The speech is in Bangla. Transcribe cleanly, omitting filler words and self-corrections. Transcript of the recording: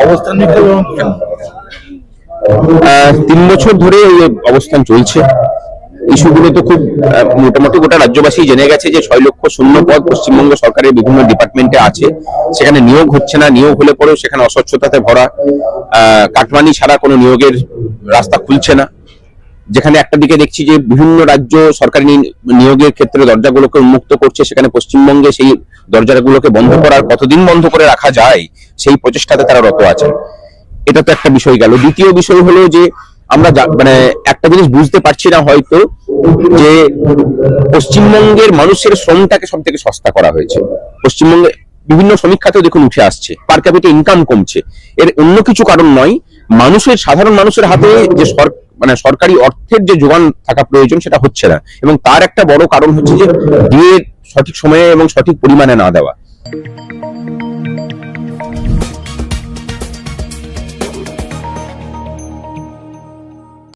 অবস্থান নিতে এবং কেন? 3 বছর ধরে এই অবস্থান চলছে। ইস্যুগুলো তো খুব মোটামুটি গোটা রাজ্যবাসী জেনে গেছে যে 6 লক্ষ শূন্য পদ পশ্চিমবঙ্গ সরকারের বিভিন্ন ডিপার্টমেন্টে আছে, সেখানে নিয়োগ হচ্ছে না, নিয়োগ হলে পরেও সেখানে অস্বচ্ছতাতে ভরা, কাটমানি ছাড়া কোনো নিয়োগের রাস্তা খুলছে না। যেখানে একটা দিকে দেখছি যে বিভিন্ন রাজ্য সরকারি নিয়োগের ক্ষেত্রে দরজাগুলোকে উন্মুক্ত করছে, সেখানে পশ্চিমবঙ্গে সেই দরজাগুলোকে বন্ধ করার, কতদিন বন্ধ করে রাখা যায় সেই প্রচেষ্টাতে তারা রত আছেন। এটা তো একটা বিষয় গেল। দ্বিতীয় বিষয় হলো যে আমরা মানে একটা জিনিস বুঝতে পারছি না হয়তো, যে পশ্চিমবঙ্গের মানুষের শ্রমটাকে সব থেকে সস্তা করা হয়েছে। পশ্চিমবঙ্গে বিভিন্ন সমীক্ষাতেও দেখুন উঠে আসছে পার ক্যাপিটা ইনকাম কমছে। এর অন্য কিছু কারণ নয়, মানুষের, সাধারণ মানুষের হাতে যে মানে সরকারি অর্থের যে যোগান থাকা প্রয়োজন সেটা হচ্ছে না, এবং তার একটা বড় কারণ হচ্ছে যে ডিএ সঠিক সময়ে এবং সঠিক পরিমাণে না দেওয়া।